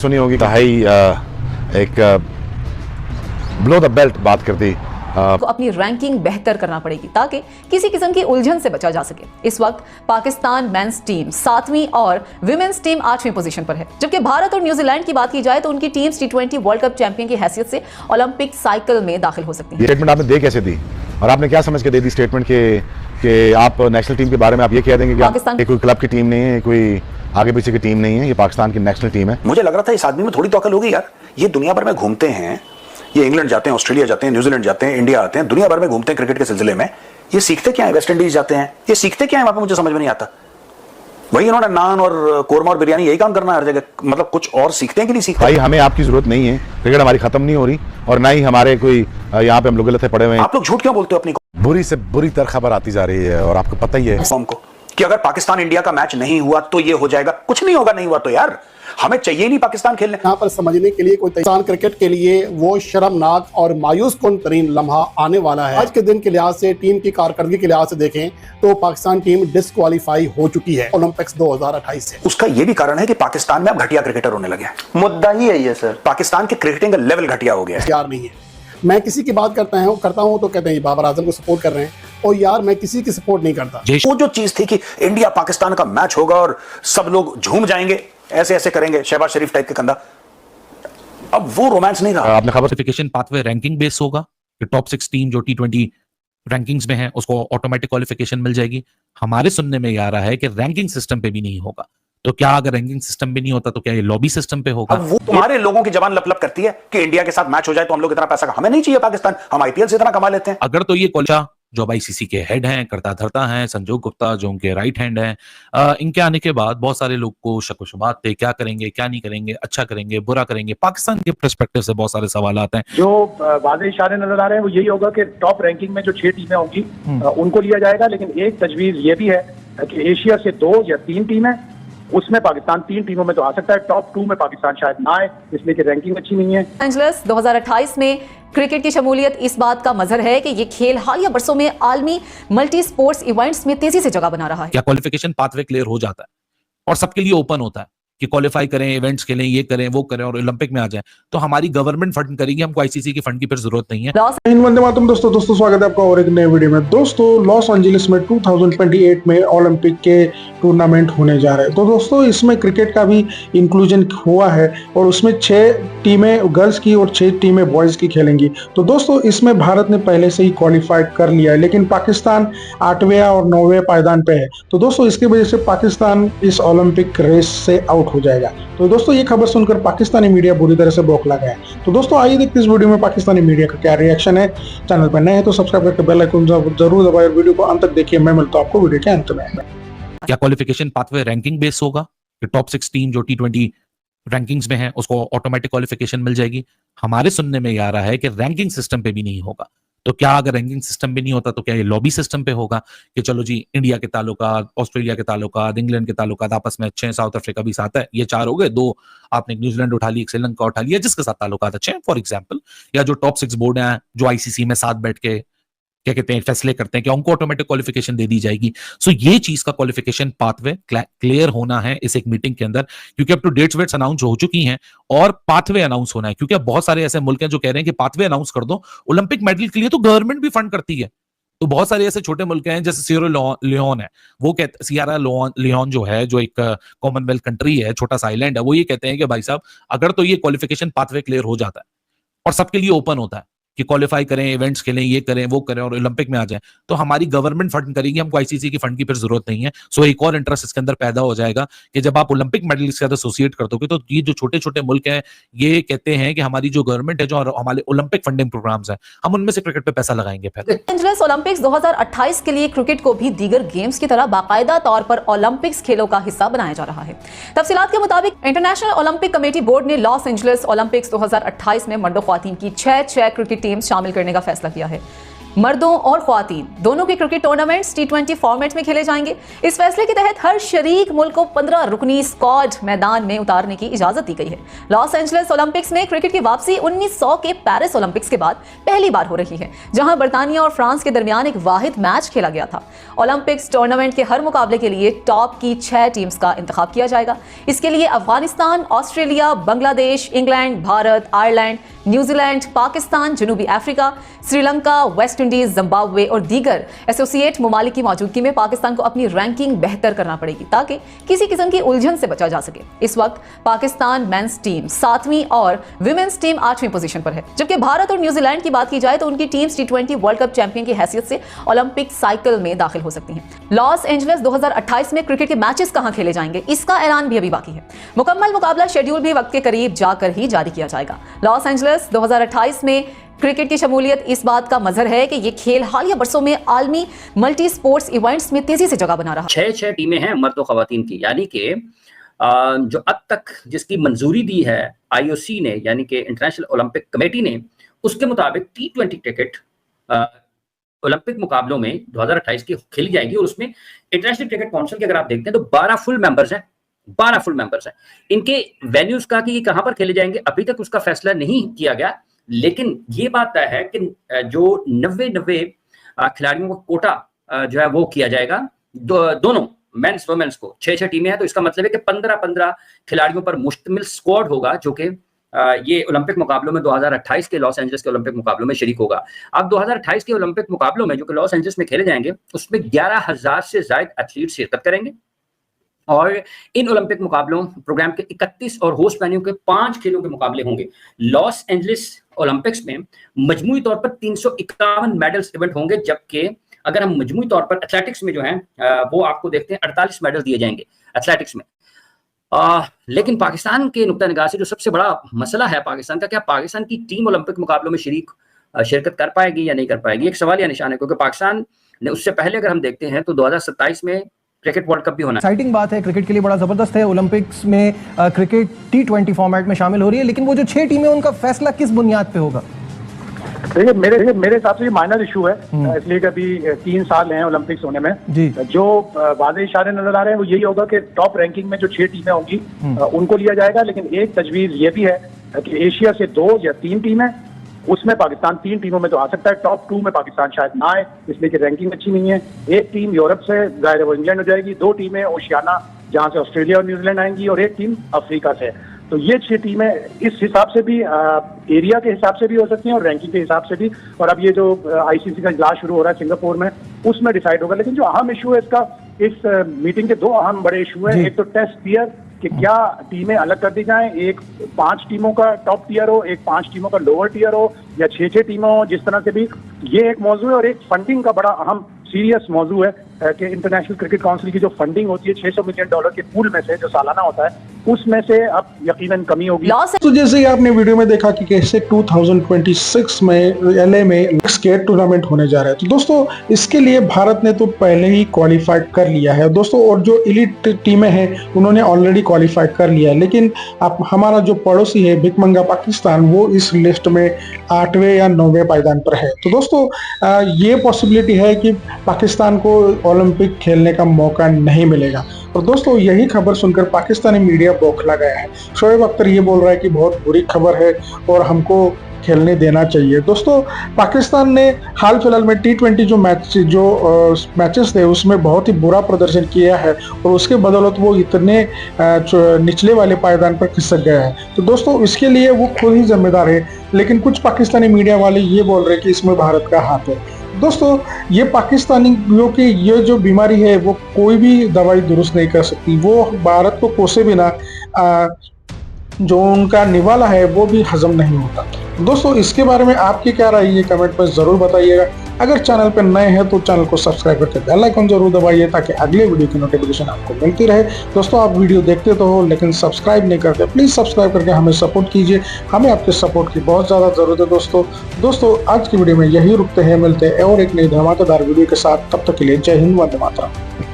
सुनी होगी कहाई एक ब्लो द बेल्ट बात करती को अपनी रैंकिंग बेहतर करना पड़ेगी ताकि किसी किस्म की उलझन से बचा जा सके। इस वक्त पाकिस्तान मेंस टीम 7वीं और विमेंस टीम 8वीं पोजीशन पर है, जबकि भारत और न्यूजीलैंड की बात की जाए तो उनकी teams T20 world cup champion की हैसियत से ओलंपिक साइकिल में दाखिल हो सकती है। ये स्टेटमेंट आपने दे कैसे दी और आपने क्या समझ के दे दी स्टेटमेंट के आप नेशनल टीम के बारे में आप ये कह देंगे कि पाकिस्तान ये कोई क्लब की टीम नहीं है, कोई आगे पीछे की टीम नहीं है, ये पाकिस्तान की नेशनल टीम है। मुझे लग रहा था इस आदमी में थोड़ी तो अकल होगी यार। ये दुनिया भर में घूमते हैं, ये इंग्लैंड जाते हैं, ऑस्ट्रेलिया जाते हैं, न्यूजीलैंड जाते हैं, इंडिया आते हैं, दुनिया भर में घूमते हैं क्रिकेट के सिलसिले में। ये सीखते क्या है? वेस्ट इंडीज जाते हैं, ये सीखते क्या है वहां पे? मुझे समझ में नहीं आता। वही इन्होंने नान और कोरमा और बिरयानी यही काम करना है हर जगह, मतलब कुछ और सीखते हैं कि नहीं सीखते? भाई हमें आपकी जरूरत नहीं है, क्रिकेट हमारी खत्म नहीं हो रही और ना ही हमारे कोई यहाँ पे हम लोग गलत पड़े हुए हैं। आप लोग झूठ क्यों बोलते हो? अपनी बुरी से बुरी तर खबर आती जा रही है और आपको पता ही है फॉर्म को कि अगर पाकिस्तान इंडिया का मैच नहीं हुआ तो ये हो जाएगा। कुछ नहीं होगा, नहीं हुआ तो यार हमें चाहिए नहीं पाकिस्तान खेलने। यहाँ पर समझने के लिए कोई पाकिस्तान क्रिकेट के लिए वो शर्मनाक और मायूस कुन तरीन लम्हा आने वाला है। आज के दिन के लिहाज से, टीम की कारकर्दगी के लिहाज से देखें तो पाकिस्तान टीम डिस्क्वालीफाई हो चुकी है ओलंपिक्स 2028 से। उसका ये भी कारण है कि पाकिस्तान में अब घटिया क्रिकेटर होने लगे हैं। मुद्दा ही है ये सर, पाकिस्तान के क्रिकेटिंग का लेवल घटिया हो गया है। यार नहीं है, मैं किसी की बात करता हूँ तो कहते हैं बाबर आजम को सपोर्ट कर रहे हैं, और यार मैं किसी की सपोर्ट नहीं करता। वो जो चीज थी कि इंडिया पाकिस्तान का मैच होगा और सब लोग झूम जाएंगे, ऐसे ऐसे करेंगे, शहबाज शरीफ टाइप के कंधा, अब वो रोमांस नहीं रहा। आपने खबर क्वालिफिकेशन पाथवे रैंकिंग बेस होगा कि टॉप 6 टीम जो T20 रैंकिंग्स में है उसको ऑटोमेटिक क्वालिफिकेशन मिल जाएगी। हमारे सुनने में आ रहा है कि रैंकिंग सिस्टम पे भी नहीं होगा। तो क्या अगर रैंकिंग सिस्टम पे नहीं होता तो क्या ये लॉबी सिस्टम पे होगा? अब वो तुम्हारे लोगों की जबान लपलप करती है कि इंडिया के साथ मैच हो जाए तो हम लोग इतना पैसा, हमें नहीं चाहिए पाकिस्तान, हम IPL से इतना कमा लेते हैं। अगर तो ये कोचा जो ICC के हेड हैं, करता धरता हैं, संजोग गुप्ता जो उनके राइट हैंड हैं, इनके आने के बाद बहुत सारे लोग को शक व शुबहात थे, क्या करेंगे क्या नहीं करेंगे, अच्छा करेंगे बुरा करेंगे। पाकिस्तान के पर्सपेक्टिव से बहुत सारे सवाल आते हैं। जो वाज़ेह इशारे नजर आ रहे हैं वो यही होगा कि टॉप रैंकिंग में जो 6 टीमें होंगी उनको लिया जाएगा, लेकिन एक तजवीज ये भी है कि एशिया से 2 या 3 टीमें, उसमें पाकिस्तान 3 टीमों में तो आ सकता है। टॉप 2 में पाकिस्तान शायद ना आए, इसलिए कि रैंकिंग अच्छी नहीं है। एंजल्स 2028 में क्रिकेट की शमूलियत इस बात का मजहर है कि ये खेल हालिया बरसों में आलमी मल्टी स्पोर्ट्स इवेंट्स में तेजी से जगह बना रहा है। क्या क्वालिफिकेशन पाथवे क्लियर हो जाता है और सबके लिए ओपन होता है कि क्वालिफाई करें, इवेंट्स खेलें, ये करें वो करें और ओलंपिक में आ जाए, तो हमारी गवर्नमेंट फंड करेगी, हमको ICC की फंड की फिर जरूरत नहीं है। वंदे मातरम दोस्तों स्वागत है आपका और एक नए वीडियो में। दोस्तों लॉस एंजलिस में 2028 में ओलंपिक के टूर्नामेंट होने जा रहे हैं। तो दोस्तों इसमें क्रिकेट का भी इंक्लूजन हुआ है और उसमें 6 टीमें गर्ल्स की और 6 टीमें बॉयज की खेलेंगी। तो दोस्तों इसमें भारत ने पहले से ही क्वालिफाइड कर लिया है, लेकिन पाकिस्तान 8वें और 9वें पायदान पे है। तो दोस्तों इसकी वजह से पाकिस्तान इस ओलंपिक रेस से आउट हो जाएगा। तो दोस्तों ये खबर सुनकर पाकिस्तानी मीडिया बुरी तरह से बौखला गया है। तो दोस्तों आइए देखते हैं इस वीडियो में पाकिस्तानी मीडिया का क्या रिएक्शन है। चैनल पर नए हैं तो सब्सक्राइब करके बेल आइकन जरूर दबाएं और वीडियो को अंत तक देखिए। मैं मिलता हूं आपको वीडियो के अंत में। क्या क्वालिफिकेशन पाथवे रैंकिंग बेस होगा कि टॉप 6 टीम जो T20 रैंकिंग्स में है उसको ऑटोमेटिक क्वालिफिकेशन मिल जाएगी? हमारे सुनने में आ रहा है कि रैंकिंग सिस्टम पे भी नहीं होगा। तो क्या अगर रैंकिंग सिस्टम भी नहीं होता तो क्या ये लॉबी सिस्टम पे होगा कि चलो जी इंडिया के ताल्लुकात, ऑस्ट्रेलिया के ताल्लुकात, इंग्लैंड के ताल्लुकात आपस में अच्छे हैं, साउथ अफ्रीका भी साथ है, ये 4 हो गए, 2 आपने न्यूजीलैंड उठा ली, श्रीलंका उठा लिया, जिसके साथ ताल्लुकात अच्छे हैं फॉर एग्जाम्पल, या जो टॉप 6 बोर्ड हैं जो ICC में साथ बैठ के क्या कहते हैं फैसले करते हैं कि उनको ऑटोमेटिक क्वालिफिकेशन दे दी जाएगी। सो ये चीज का क्वालिफिकेशन पाथवे क्लियर होना है इस एक मीटिंग के अंदर, क्योंकि अब तो डेट्स वेट्स अनाउंस हो चुकी हैं और पाथवे अनाउंस होना है, क्योंकि अब बहुत सारे ऐसे मुल्क हैं जो कह रहे हैं कि पाथवे अनाउंस कर दो, ओलंपिक मेडल के लिए तो गवर्नमेंट भी फंड करती है। तो बहुत सारे ऐसे छोटे मुल्क हैं जैसे सियरा लियोन है, वो कहते सियरा लियोन जो है, जो एक कॉमनवेल्थ कंट्री है, छोटा सा आइलैंड है, वो ये कहते हैं कि भाई साहब अगर तो ये क्वालिफिकेशन पाथवे क्लियर हो जाता है और सबके लिए ओपन होता है कि क्वालिफाई करें, इवेंट्स खेलें, ये करें वो करें और ओलंपिक में आ जाए, तो हमारी गवर्नमेंट फंड करेगी, हमको ICC की फंड की फिर जरूरत नहीं है। सो एक और इंटरेस्ट इसके अंदर पैदा हो जाएगा कि जब आप ओलंपिक मेडलिस्ट के साथ एसोसिएट कर दोगे तो ये जो छोटे छोटे मुल्क हैं ये कहते हैं कि हमारी जो गवर्नमेंट है, जो हमारे ओलंपिक फंडिंग प्रोग्राम्स हैं, हम उनमें से क्रिकेट पे पैसा लगाएंगे। फिर एंजल्स ओलंपिक्स 2028 के लिए क्रिकेट को भी दीगर गेम्स की तरह बाकायदा तौर पर ओलंपिक्स खेलों का हिस्सा बनाया जा रहा है। तफसीलात के मुताबिक इंटरनेशनल ओलंपिक कमेटी बोर्ड ने लॉस एंजलिस ओलंपिक्स 2028 में मर्द व ख्वातीन की 6 क्रिकेट टीम शामिल करने का फैसला किया है। मर्दों और ख्वातीन दोनों के क्रिकेट टूर्नामेंट्स T20 फॉर्मेट में खेले जाएंगे। इस फैसले के तहत हर शरीक मुल्क को 15 रुकनी स्क्वाड मैदान में उतारने की इजाजत दी गई है। लॉस एंजलिस ओलंपिक्स में क्रिकेट की वापसी 1900 के पेरिस ओलंपिक्स के बाद पहली बार हो रही है, जहां बर्तानिया और फ्रांस के दरमियान एक वाहिद मैच खेला गया था। ओलंपिक्स टूर्नामेंट के हर मुकाबले के लिए टॉप की 6 टीम्स का इंतखाब किया जाएगा। इसके लिए Afghanistan, Australia, Bangladesh, England, Bharat, Ireland, New Zealand, Pakistan, जनूबी Africa, Sri Lanka, West Indies, Zimbabwe और दीगर एसोसिएट ममालिक की मौजूदगी में पाकिस्तान को अपनी रैंकिंग बेहतर करना पड़ेगी ताकि किसी किस्म की उलझन से बचा जा सके। इस वक्त पाकिस्तान मेंस टीम 7वीं और विमेंस टीम 8वीं पोजीशन पर है, जबकि भारत और न्यूजीलैंड की बात की जाए तो उनकी teams T20 world cup champion की हैसियत से ओलंपिक साइकिल में दाखिल हो सकती हैं। लॉस एंजलिस 2028 में क्रिकेट के मैचेस कहां खेले जाएंगे, इसका ऐलान भी अभी बाकी है। मुकम्मल मुकाबला शेड्यूल भी वक्त के करीब जाकर ही जारी किया जाएगा। लॉस एंजलिस 2028 में क्रिकेट की शमूलियत इस बात का मजहर है कि ये खेल हालिया बरसों में आलमी मल्टी स्पोर्ट्स इवेंट्स में तेजी से जगह बना रहा। 6 टीमें हैं मर्द और खवातीन की, यानी कि जो अब तक जिसकी मंजूरी दी है IOC ने, यानी कि इंटरनेशनल ओलंपिक कमेटी ने, उसके मुताबिक T20 क्रिकेट ओलंपिक मुकाबलों में 2028 की खेली जाएगी। और उसमें इंटरनेशनल क्रिकेट काउंसिल के अगर आप देखते हैं तो 12 फुल मेंबर्स हैं। 12 फुल मेंबर्स हैं। इनके वेन्यूज का कि ये कहां पर खेले जाएंगे अभी तक उसका फैसला नहीं किया गया, लेकिन ये बात तय है कि जो 90 खिलाड़ियों का कोटा जो है वो किया जाएगा। दोनों मेंस वुमेन्स को 6 टीमें हैं, तो इसका मतलब है कि 15 खिलाड़ियों पर मुश्तमिल स्क्वाड होगा जो कि ये ओलंपिक मुकाबलों में 2028 के लॉस एंजलिस के ओलंपिक मुकाबलों में शरीक होगा। अब 2028 के ओलंपिक मुकाबलों में जो कि लॉस एंजलिस में खेले जाएंगे उसमें 11,000 से ज्यादा एथलीट शिरकत करेंगे और इन ओलंपिक मुकाबलों प्रोग्राम के 31 और होस्ट वेन्यू के 5 खेलों के मुकाबले होंगे। लॉस एंजलिस ओलंपिक्स में मजमूई तौर पर 351 मेडल्स इवेंट होंगे, जबकि अगर हम मजमूई तौर पर एथलेटिक्स में जो है वो आपको देखते हैं 48 मेडल दिए जाएंगे एथलेटिक्स में। लेकिन पाकिस्तान के नुक्ता निगाह से जो सबसे बड़ा मसला है पाकिस्तान का, क्या पाकिस्तान की टीम ओलंपिक मुकाबलों में शिरकत कर पाएगी या नहीं कर पाएगी, एक सवाल या निशान है। क्योंकि पाकिस्तान ने उससे पहले अगर हम देखते हैं तो 2027 में क्रिकेट वर्ल्ड कप भी होना है। एक्साइटिंग बात है, क्रिकेट के लिए बड़ा जबरदस्त है। ओलंपिक्स में क्रिकेट T20 फॉर्मेट में शामिल हो रही है, लेकिन वो जो 6 टीमें उनका फैसला किस बुनियाद पे होगा? देखिए मेरे हिसाब से ये माइनर इशू है, इसलिए कि अभी 3 साल हैं ओलंपिक्स होने में जी। जो वाज़ेह इशारे नजर आ रहे हैं वो यही होगा कि टॉप रैंकिंग में जो 6 टीमें होंगी उनको लिया जाएगा। लेकिन एक तजवीज ये भी है कि एशिया से 2 या 3 टीमें, उसमें पाकिस्तान 3 टीमों में तो आ सकता है। टॉप 2 में पाकिस्तान शायद ना आए, इसलिए कि रैंकिंग अच्छी नहीं है। एक टीम यूरोप से, जाहिर है वो इंग्लैंड हो जाएगी। 2 टीमें ओशियाना, जहां से ऑस्ट्रेलिया और न्यूजीलैंड आएंगी, और एक टीम अफ्रीका से। तो ये 6 टीमें इस हिसाब से भी, एरिया के हिसाब से भी हो सकती हैं और रैंकिंग के हिसाब से भी। और अब ये जो ICC का इजलास शुरू हो रहा है सिंगापुर में, उसमें डिसाइड होगा। लेकिन जो अहम इशू है इसका, इस मीटिंग के 2 अहम बड़े इशू है। एक तो टेस्ट टियर कि क्या टीमें अलग कर दी जाएं, एक 5 टीमों का टॉप टियर हो, एक 5 टीमों का लोअर टियर हो, या 6 टीमें हो, जिस तरह से भी। ये एक मौजू है। और एक फंडिंग का बड़ा अहम सीरियस मौजू है कि इंटरनेशनल क्रिकेट काउंसिल की जो फंडिंग होती है $600 मिलियन के पूल में से, जो सालाना होता है, उसमें से अब यकीनन कमी होगी। तो जैसे ही आपने वीडियो में देखा कि कैसे 2026 में LA में स्केट टूर्नामेंट होने जा रहा है, तो दोस्तों इसके लिए भारत ने तो पहले ही क्वालिफाइड कर लिया है दोस्तों, और जो एलिट टीमें हैं उन्होंने ऑलरेडी क्वालिफाइड कर लिया है। लेकिन अब हमारा जो पड़ोसी है भिखमंगा पाकिस्तान, वो इस लिस्ट में 8वें या 9वें पायदान पर है। तो दोस्तों ये पॉसिबिलिटी है कि पाकिस्तान को ओलंपिक खेलने का मौका नहीं मिलेगा। और दोस्तों यही खबर सुनकर पाकिस्तानी मीडिया बौखला गया है। शोएब अख्तर ये बोल रहा है कि बहुत बुरी खबर है और हमको खेलने देना चाहिए। दोस्तों पाकिस्तान ने हाल फिलहाल में T20 जो मैचेस थे उसमें बहुत ही बुरा प्रदर्शन किया है और उसके बदौलत वो इतने निचले वाले पायदान पर खिसक गया है। तो दोस्तों इसके लिए वो खुद ही जिम्मेदार है। लेकिन कुछ पाकिस्तानी मीडिया वाले ये बोल रहे हैं कि इसमें भारत का हाथ है। दोस्तों ये पाकिस्तानियों की ये जो बीमारी है वो कोई भी दवाई दुरुस्त नहीं कर सकती। वो भारत को कोसे बिना जो उनका निवाला है वो भी हजम नहीं होता। दोस्तों इसके बारे में आपकी क्या राय है ये कमेंट में ज़रूर बताइएगा। अगर चैनल पर नए हैं तो चैनल को सब्सक्राइब करके बेल आइकन जरूर दबाइए ताकि अगले वीडियो की नोटिफिकेशन आपको मिलती रहे। दोस्तों आप वीडियो देखते तो हो लेकिन सब्सक्राइब नहीं करते, प्लीज़ सब्सक्राइब करके हमें सपोर्ट कीजिए। हमें आपके सपोर्ट की बहुत ज़्यादा ज़रूरत है दोस्तों आज की वीडियो में यही रुकते हैं, मिलते हैं और एक नई धमाकेदार वीडियो के साथ। तब तक के लिए जय हिंद, वंदे मातरम।